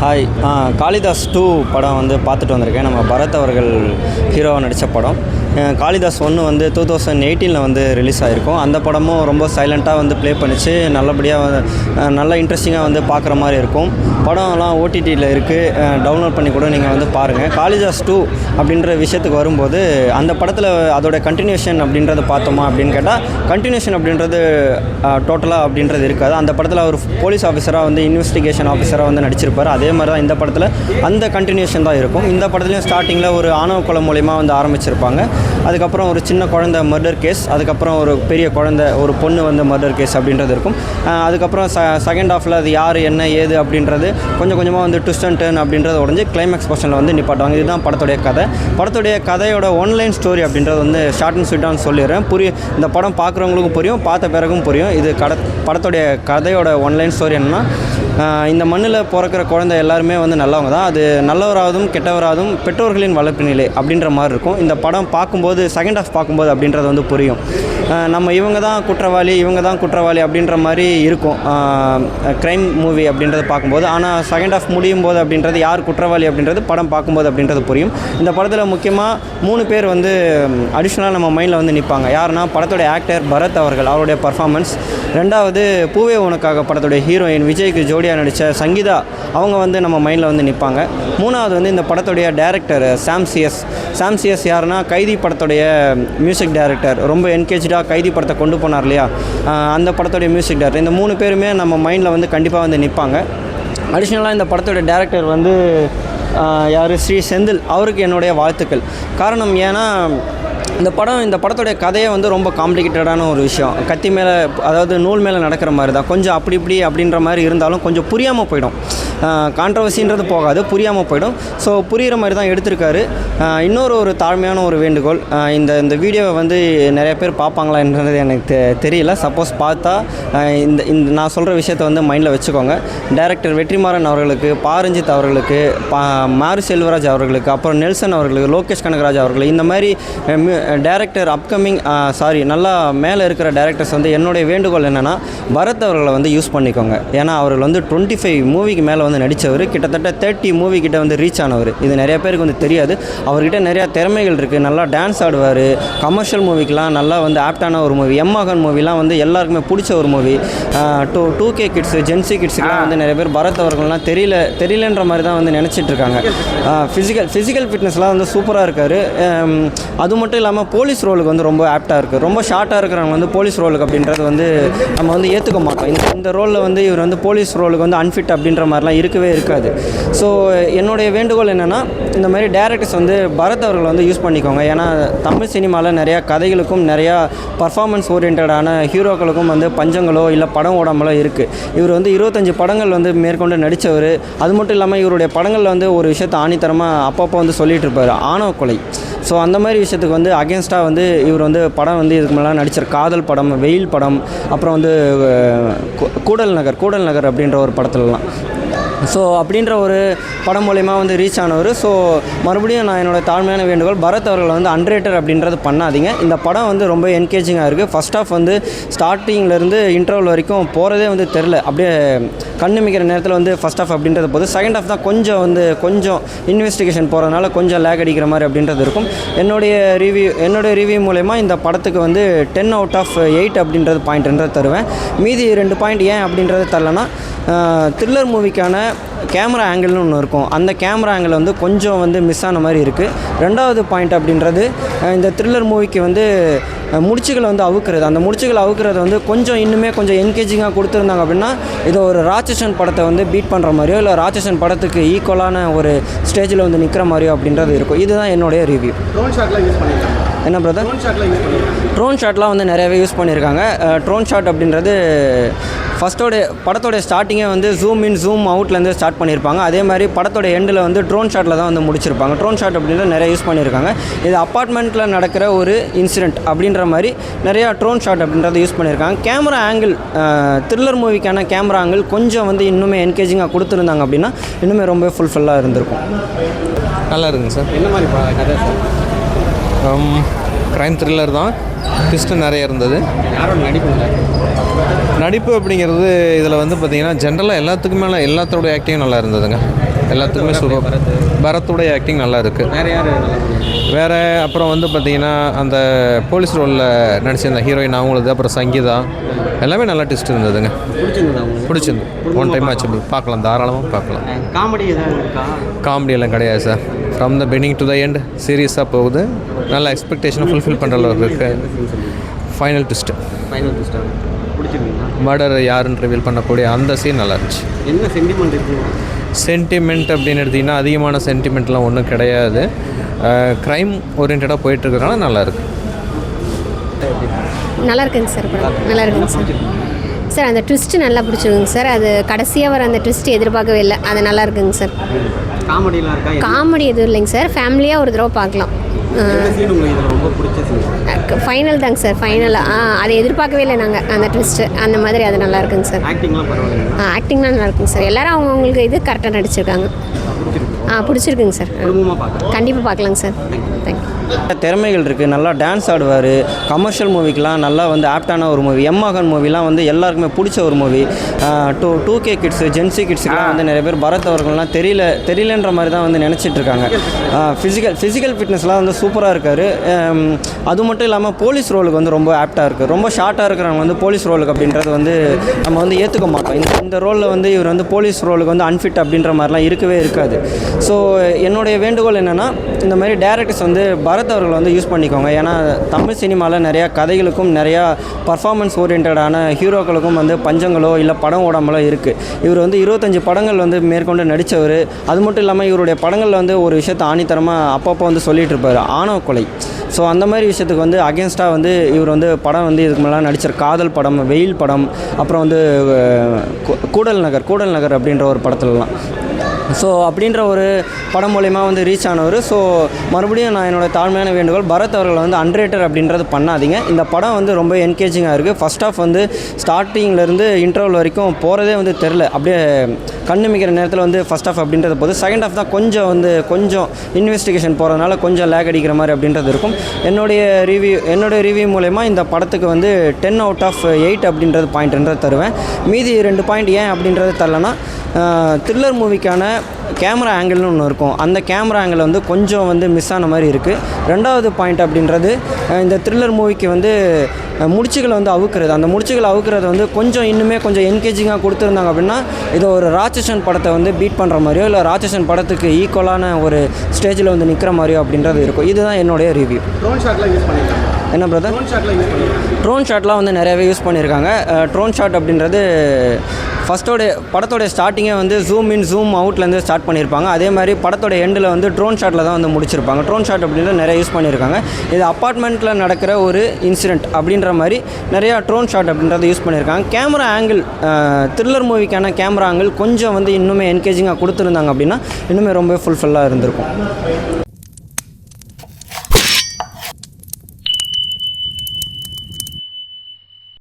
Hi, Kalidas 2 படம் வந்து பார்த்துட்டு வந்திருக்கேன். நம்ம பரத் அவர்கள் ஹீரோவாக நடித்த படம். காளிதாஸ் 1 வந்து 2018 வந்து ரிலீஸ் ஆகிருக்கும். அந்த படமும் ரொம்ப சைலண்ட்டாக வந்து ப்ளே பண்ணிச்சு. நல்லபடியாக நல்லா இன்ட்ரெஸ்டிங்காக வந்து பார்க்குற மாதிரி இருக்கும். படம்லாம் ஓடிடியில் இருக்குது, டவுன்லோட் பண்ணி கூட நீங்கள் வந்து பாருங்கள். காளிதாஸ் 2 அப்படின்ற விஷயத்துக்கு வரும்போது அந்த படத்தில் அதோட கண்டினியூஷன் அப்படின்றத பார்த்தோமா அப்படின்னு கேட்டால், கண்டினியூஷன் அப்படின்றது டோட்டலாக அப்படின்றது இருக்காது. அந்த படத்தில் அவர் போலீஸ் ஆஃபீஸராக வந்து இன்வெஸ்டிகேஷன் ஆஃபீஸராக வந்து நடிச்சிருப்பார். அதே மாதிரி தான் இந்த படத்தில் அந்த கண்டினியூஷன் தான் இருக்கும். இந்த படத்துலையும் ஸ்டார்டிங்கில் ஒரு ஆணவ கொலை மூலிமா வந்து ஆரம்பிச்சிருப்பாங்க. அதுக்கப்புறம் ஒரு சின்ன குழந்தை மர்டர் கேஸ், அதுக்கப்புறம் ஒரு பெரிய குழந்தை ஒரு பொண்ணு வந்து மர்டர் கேஸ் அப்படின்றது இருக்கும். அதுக்கப்புறம் செகண்ட் ஹாஃபில் அது யார் என்ன ஏது அப்படின்றது கொஞ்சம் கொஞ்சமாக வந்து ட்விஸ்ட் அண்ட் டர்ன் அப்படின்றத உடஞ்சி கிளைமேக்ஸ் போர்ஷனில் வந்து நிப்பாட்டுவாங்க. இதுதான் படத்துடைய கதை. படத்துடைய கதையோட ஒன்லைன் ஸ்டோரி அப்படின்றது வந்து ஷார்ட் அண்ட் ஸ்வீட்டாக சொல்லிடுறேன். இந்த படம் பார்க்குறவங்களுக்கும் புரியும், பார்த்த பிறகும் புரியும். இது படத்துடைய கதையோட ஒன்லைன் ஸ்டோரி என்னென்னா, இந்த மண்ணில் பிறக்கிற குழந்தை எல்லாருமே வந்து நல்லவங்க தான். அது நல்லவராகவும் கெட்டவராகவும் பெற்றோர்களின் வளர்ப்பு நிலை அப்படின்ற மாதிரி இருக்கும். இந்த படம் பார்க்கும்போது செகண்ட் ஹாஃப் பார்க்கும்போது அப்படின்றது வந்து புரியும். நம்ம இவங்க தான் குற்றவாளி அப்படின்ற மாதிரி இருக்கும் க்ரைம் மூவி அப்படின்றத பார்க்கும்போது. ஆனால் செகண்ட் ஹாஃப் முடியும் போது அப்படின்றது யார் குற்றவாளி அப்படின்றது படம் பார்க்கும்போது அப்படின்றது புரியும். இந்த படத்தில் முக்கியமாக 3 பேர் வந்து அடிஷ்னலாக நம்ம மைண்டில் வந்து நிற்பாங்க. யாருன்னா, படத்துடைய ஆக்டர் பரத் அவருடைய பர்ஃபார்மன்ஸ். ரெண்டாவது, பூவே உனக்காக படத்துடைய ஹீரோயின் விஜய்க்கு ஜோடியாக நடித்த சங்கீதா, அவங்க வந்து நம்ம மைண்டில் வந்து நிற்பாங்க. மூணாவது வந்து இந்த படத்துடைய டைரக்டர் சாம் சிஎஸ் யாருன்னா, கைதி படத்துடைய மியூசிக் டைரக்டர். ரொம்ப என்கேஜாக கைதி படத்தை கொண்டு போனார் இல்லையா, அந்த படத்துடைய மியூசிக் டைரக்டர். இந்த 3 பேருமே நம்ம மைண்டில் வந்து கண்டிப்பாக வந்து நிற்பாங்க. அடிஷ்னலாக இந்த படத்துடைய டைரக்டர் வந்து யார், ஸ்ரீ செந்தில். அவருக்கு என்னுடைய வாழ்த்துக்கள். காரணம் ஏன்னா, இந்த படத்துடைய கதையை வந்து ரொம்ப காம்ப்ளிகேட்டடான ஒரு விஷயம். கத்தி மேலே, அதாவது நூல் மேலே நடக்கிற மாதிரி தான். கொஞ்சம் இப்படி அப்படின்ற மாதிரி இருந்தாலும் கொஞ்சம் புரியாமல் போயிடும். கான்ட்ரவர்சின்றது போகாது, புரியாமல் போயிடும். ஸோ புரிகிற மாதிரி தான் எடுத்திருக்காரு. இன்னொரு தாழ்மையான ஒரு வேண்டுகோள், இந்த வீடியோவை வந்து நிறைய பேர் பார்ப்பாங்களா என்றது எனக்கு தெரியல. சப்போஸ் பார்த்தா இந்த நான் சொல்கிற விஷயத்தை வந்து மைண்டில் வச்சுக்கோங்க. டைரக்டர் வெற்றிமாறன் அவர்களுக்கு, பாரஞ்சித் அவர்களுக்கு, மாரி செல்வராஜ் அவர்களுக்கு, அப்புறம் நெல்சன் அவர்களுக்கு, லோகேஷ் கனகராஜ் அவர்களுக்கு, இந்த மாதிரி டைரக்டர் அப்கமிங் நல்லா மேலே இருக்கிற டைரக்டர்ஸ் வந்து என்னுடைய வேண்டுகோள் என்னென்னா, பரத் அவர்களை வந்து யூஸ் பண்ணிக்கோங்க. ஏன்னா அவர்கள் வந்து 25 மூவிக்கு மேலே வந்து நடித்தவர். கிட்டத்தட்ட 30 மூவி கிட்ட வந்து ரீச் ஆனவர். இது நிறைய பேருக்கு வந்து தெரியாது. அவர்கிட்ட நிறையா திறமைகள் இருக்குது. நல்லா டான்ஸ் ஆடுவார். கமர்ஷியல் மூவிக்கெலாம் நல்லா வந்து ஆப்டான ஒரு மூவி. எம்மாகன் மூவிலாம் வந்து எல்லாருக்குமே பிடிச்ச ஒரு மூவி. 2K கிட்ஸு, ஜென்சி கிட்ஸுக்கெலாம் வந்து நிறைய பேர் பரத் அவர்கள்லாம் தெரியலன்ற மாதிரி தான் வந்து நினச்சிட்ருக்காங்க. ஃபிசிக்கல் ஃபிட்னஸ்லாம் வந்து சூப்பராக இருக்கார். அது மட்டும் இல்லாமல் போலீஸ் ரோலுக்கு வந்து ரொம்ப ஆப்டாக இருக்குது. ரொம்ப ஷார்ட்டாக இருக்கிறவங்க வந்து போலீஸ் ரோலுக்கு அப்படின்றது வந்து நம்ம வந்து ஏற்றுக்க மாட்டோம். இந்த ரோலில் வந்து இவர் வந்து போலீஸ் ரோலுக்கு வந்து அன்ஃபிட் அப்படின்ற மாதிரிலாம் இருக்கவே இருக்காது. ஸோ என்னுடைய வேண்டுகோள் என்னென்னா, இந்த மாதிரி டேரக்டர்ஸ் வந்து பரத் அவர்களை வந்து யூஸ் பண்ணிக்கோங்க. ஏன்னா தமிழ் சினிமாவில் நிறையா கதைகளுக்கும் நிறையா பர்ஃபார்மன்ஸ் ஓரியன்டான ஹீரோக்களுக்கும் வந்து பஞ்சங்களோ இல்லை படம் ஓடாமலோ இருக்குது. இவர் வந்து 25 படங்கள் வந்து மேற்கொண்டு நடித்தவர். அது மட்டும் இல்லாமல் இவருடைய படங்களில் வந்து ஒரு விஷயத்தை ஆணித்தரமாக அப்பப்போ வந்து சொல்லிகிட்டு இருப்பார், ஆணவ கொலை. ஸோ அந்த மாதிரி விஷயத்துக்கு வந்து அகேன்ஸ்டாக வந்து இவர் வந்து படம் வந்து இதுக்கு மேலே நடித்தார். காதல் படம், வெயில் படம், அப்புறம் வந்து கூடல் நகர் அப்படின்ற ஒரு படத்துலலாம். ஸோ அப்படின்ற ஒரு படம் மூலயமா வந்து ரீச் ஆனவர். ஸோ மறுபடியும் நான் என்னோடய தாழ்மையான வேண்டுகோள், பரத் அவர்களை வந்து அன்ரேட்டட் அப்படின்றது பண்ணாதீங்க. இந்த படம் வந்து ரொம்ப என்கேஜிங்காக இருக்குது. ஃபர்ஸ்ட் ஆஃப் வந்து ஸ்டார்டிங்லேருந்து இன்டர்வல் வரைக்கும் போகிறதே வந்து தெரில. அப்படியே கண்ணு மிக்கிற நேரத்தில் வந்து ஃபர்ஸ்ட் ஆஃப் அப்படின்றது போது, செகண்ட் ஆஃப் தான் கொஞ்சம் இன்வெஸ்டிகேஷன் போகிறதுனால கொஞ்சம் லேக் அடிக்கிற மாதிரி அப்படின்றது இருக்கும். என்னுடைய ரிவ்யூ மூலயமா இந்த படத்துக்கு வந்து 10 out of 8 அப்படின்றது பாயிண்ட்ன்றது தருவேன். மீதி 2 பாயிண்ட் ஏன் அப்படின்றது தரலன்னா, த்ரில்லர் மூவிக்கான கேமரா ஆங்கிள்னு ஒன்று இருக்கும். அந்த கேமரா ஆங்கிள் வந்து கொஞ்சம் வந்து மிஸ் ஆன மாதிரி இருக்குது. ரெண்டாவது பாயிண்ட் அப்படின்றது, இந்த த்ரில்லர் மூவிக்கு வந்து முடிச்சுகளை வந்து அவுக்கிறது. அந்த முடிச்சுகளை அவுக்கிறது வந்து இன்னுமே கொஞ்சம் என்கேஜிங்காக கொடுத்துருந்தாங்க அப்படின்னா, இது ஒரு ராட்சசன் படத்தை வந்து பீட் பண்ணுற மாதிரியோ இல்லை ராட்சசன் படத்துக்கு ஈக்குவலான ஒரு ஸ்டேஜில் வந்து நிற்கிற மாதிரியோ அப்படின்றது இருக்கும். இதுதான் என்னுடைய ரிவ்யூ. என்ன பிரதர், ட்ரோன் ஷாட்லாம் வந்து நிறையவே யூஸ் பண்ணியிருக்காங்க. ட்ரோன் ஷாட் அப்படின்றது படத்தோடைய ஸ்டார்டிங்கே வந்து ஜூம் இன் ஜூம் அவுட்லேருந்து ஸ்டார்ட் பண்ணியிருப்பாங்க. அதே மாதிரி படத்தோட எண்டில் வந்து ட்ரோன் ஷாட்டில் தான் வந்து முடிச்சிருப்பாங்க. ட்ரோன் ஷாட் அப்படின்றது நிறைய யூஸ் பண்ணியிருக்காங்க. இது அப்பார்ட்மெண்ட்டில் நடக்கிற ஒரு இன்சிடென்ட் அப்படின்ற மாதிரி நிறையா ட்ரோன் ஷாட் அப்படின்றத யூஸ் பண்ணியிருக்காங்க. கேமரா ஆங்கிள், த்ரில்லர் மூவிக்கான கேமரா ஆங்கிள் கொஞ்சம் வந்து இன்னுமே என்கேஜிங்காக கொடுத்துருந்தாங்க அப்படின்னா இன்னுமே ரொம்ப ஃபுல்ஃபில்லாக இருந்திருக்கும். நல்லா இருக்குங்க சார். என்ன மாதிரி கதை சார்? க்ரைம் த்ரில்லர் தான். ட்விஸ்ட்டு நிறைய இருந்தது. நடிப்பு அப்படிங்கிறது இதில் வந்து பார்த்திங்கன்னா ஜென்ரலாக எல்லாத்தோட ஆக்டிங் நல்லா இருந்ததுங்க. எல்லாத்துக்குமே சூப்பர். பரத்துடைய ஆக்டிங் நல்லா இருக்குது. வேறு அப்புறம் வந்து பார்த்திங்கன்னா அந்த போலீஸ் ரோலில் நடிச்சிருந்த ஹீரோயின் அவங்களது, அப்புறம் சங்கீதா எல்லாமே நல்லா ட்விஸ்ட் இருந்ததுங்க. பிடிச்சிருந்து ஒன் டைம் ஆச்சு பார்க்கலாம், தாராளமாக பார்க்கலாம். காமெடி எல்லாம் கிடையாது sir. From the beginning to the end சீரியஸாக போகுது. நல்ல எக்ஸ்பெக்டேஷனை ஃபுல்ஃபில் பண்ணுற அளவுக்கு இருக்குது. ஃபைனல் ட்விஸ்ட்டு மர்டர் யாருன்னு ரிவீல் பண்ணக்கூடிய அந்த சீன் நல்லா இருந்துச்சு. என்ன சென்டிமெண்ட் இருக்குது? சென்டிமெண்ட் அப்படின்னு எடுத்திங்கன்னா அதிகமான சென்டிமெண்ட்லாம் ஒன்றும் கிடையாது. க்ரைம் ஓரியன்டாக போயிட்டுருக்கனால நல்லாயிருக்கு. நல்லா இருக்குங்க சார். நல்லா இருக்குங்க சார். சார் அந்த ட்விஸ்ட்டு நல்லா பிடிச்சிருக்குங்க சார். அது கடைசியாக வர அந்த ட்விஸ்ட்டு எதிர்பார்க்கவே இல்லை. அது நல்லா இருக்குங்க சார். காமெடிலாம் இருக்கா? காமெடி எதுவும் இல்லைங்க சார். ஃபேமிலியாக ஒரு தடவை பார்க்கலாம். ரொம்ப பிடிச்ச ஃபைனல் தாங்க சார். ஃபைனலாக அதை எதிர்பார்க்கவே இல்லை நாங்கள், அந்த ட்விஸ்ட்டு அந்த மாதிரி. அது நல்லா இருக்குங்க சார். ஆக்டிங்லாம் பரவாயில்ல. ஆக்டிங்லாம் நல்லா இருக்குங்க சார். எல்லோரும் அவங்கவுங்களுக்கு இது கரெக்டாக நடிச்சிருக்காங்க. பிடிச்சிருக்குங்க சார். கண்டிப்பாக பார்க்கலாங்க சார். தேங்க்யூ. திறமைகள் இருக்குது. நல்லா டான்ஸ் ஆடுவார். கமர்ஷியல் மூவிக்கெலாம் நல்லா வந்து ஆப்டான ஒரு மூவி. எம்மாகன் மூவிலாம் வந்து எல்லாருக்குமே பிடிச்ச ஒரு மூவி. 2K கிட்ஸு, ஜென்சி கிட்ஸுக்கெலாம் வந்து நிறைய பேர் பரத் அவர்கள்லாம் தெரியலன்ற மாதிரி தான் வந்து நினச்சிட்ருக்காங்க. ஃபிசிக்கல் ஃபிட்னஸ்லாம் வந்து சூப்பராக இருக்கார். அது மட்டும் இல்லாமல் போலீஸ் ரோலுக்கு வந்து ரொம்ப ஆப்டாக இருக்குது. ரொம்ப ஷார்ட்டாக இருக்கிறவங்க வந்து போலீஸ் ரோலுக்கு அப்படின்றது வந்து நம்ம வந்து ஏற்றுக்க மாட்டோம். இந்த ரோலில் வந்து இவர் வந்து போலீஸ் ரோலுக்கு வந்து அன்ஃபிட் அப்படின்ற மாதிரிலாம் இருக்கவே இருக்காது. ஸோ என்னுடைய வேண்டுகோள் என்னென்னா, இந்த மாதிரி டேரக்டர்ஸ் வந்து பரத் அவர்கள் வந்து யூஸ் பண்ணிக்கோங்க. ஏன்னா தமிழ் சினிமாவில் நிறையா கதைகளுக்கும் நிறையா பர்ஃபார்மன்ஸ் ஓரியன்டான ஹீரோக்களுக்கும் வந்து பஞ்சங்களோ இல்லை படம் ஓடாமலோ இருக்குது. இவர் வந்து 25 படங்கள் வந்து மேற்கொண்டு நடித்தவர். அது மட்டும் இல்லாமல் இவருடைய படங்களில் வந்து ஒரு விஷயத்தை ஆணித்தரமாக அப்பப்போ வந்து சொல்லிகிட்டு இருப்பார், ஆணவ கொலை. ஸோ அந்த மாதிரி விஷயத்துக்கு வந்து அகேன்ஸ்டாக வந்து இவர் வந்து படம் வந்து இதுக்கு மேலே நடிச்சிரு காதல் படம், வெயில் படம், அப்புறம் வந்து கூடல் நகர் அப்படின்ற ஒரு படத்துலலாம். ஸோ அப்படின்ற ஒரு படம் மூலயமா வந்து ரீச் ஆனவர். ஸோ மறுபடியும் நான் என்னோடய தாழ்மையான வேண்டுகோள், பரத் அவர்கள் வந்து அன்ரேட்டட் அப்படின்றது பண்ணாதீங்க. இந்த படம் வந்து ரொம்ப என்கேஜிங்காக இருக்குது. ஃபஸ்ட் ஆஃப் வந்து ஸ்டார்டிங்லேருந்து இன்டர்வல் வரைக்கும் போகிறதே வந்து தெரில. அப்படியே கண்ணு மிக்கிற நேரத்தில் வந்து ஃபஸ்ட் ஆஃப் அப்படின்றது போது, செகண்ட் ஆஃப் தான் கொஞ்சம் இன்வெஸ்டிகேஷன் போகிறதுனால கொஞ்சம் லேக் அடிக்கிற மாதிரி அப்படின்றது இருக்கும். என்னுடைய ரிவ்யூ மூலயமா இந்த படத்துக்கு வந்து 10 out of 8 அப்படின்றது பாயிண்ட்ன்றது தருவேன். மீதி 2 பாயிண்ட் ஏன் அப்படின்றது தரலன்னா, த்ரில்லர் மூவிக்கான கேமரா ஆங்கிள்னு ஒன்று இருக்கும். அந்த கேமரா ஆங்கிள் வந்து கொஞ்சம் வந்து மிஸ் ஆன மாதிரி இருக்குது. ரெண்டாவது பாயிண்ட் அப்படின்றது, இந்த த்ரில்லர் மூவிக்கு வந்து முடிச்சுகளை வந்து அவுக்கிறது. அந்த முடிச்சுகளை அவுக்கிறது வந்து இன்னுமே கொஞ்சம் என்கேஜிங்காக கொடுத்துருந்தாங்க அப்படின்னா, இது ஒரு ராட்சசன் படத்தை வந்து பீட் பண்ணுற மாதிரியோ இல்லை ராட்சசன் படத்துக்கு ஈக்குவலான ஒரு ஸ்டேஜில் வந்து நிற்கிற மாதிரியோ அப்படின்றது இருக்கும். இதுதான் என்னுடைய ரிவ்யூ. என்ன பிரதர்? ட்ரோன் ஷாட்லாம் வந்து நிறையவே யூஸ் பண்ணியிருக்காங்க. ட்ரோன் ஷாட் அப்படின்றது படத்தோடைய ஸ்டார்டிங்கே வந்து ஜூம் இன் ஜூம் அவுட்லேருந்து ஸ்டார்ட் பண்ணியிருப்பாங்க. அதே மாதிரி படத்தோட எண்டில் வந்து ட்ரோன் ஷாட்டில் தான் வந்து முடிச்சிருப்பாங்க. ட்ரோன் ஷாட் அப்படின்றது நிறைய யூஸ் பண்ணியிருக்காங்க. இது அப்பார்ட்மெண்ட்டில் நடக்கிற ஒரு இன்சிடென்ட் அப்படின்ற மாதிரி நிறையா ட்ரோன் ஷாட் அப்படின்றத யூஸ் பண்ணியிருக்காங்க. கேமரா ஆங்கிள், த்ரில்லர் மூவிக்கான கேமரா ஆங்கிள் கொஞ்சம் வந்து இன்னுமே என்கேஜிங்காக கொடுத்துருந்தாங்க அப்படின்னா இன்னுமே ரொம்ப ஃபுல்ஃபில்லாக இருந்திருக்கும்.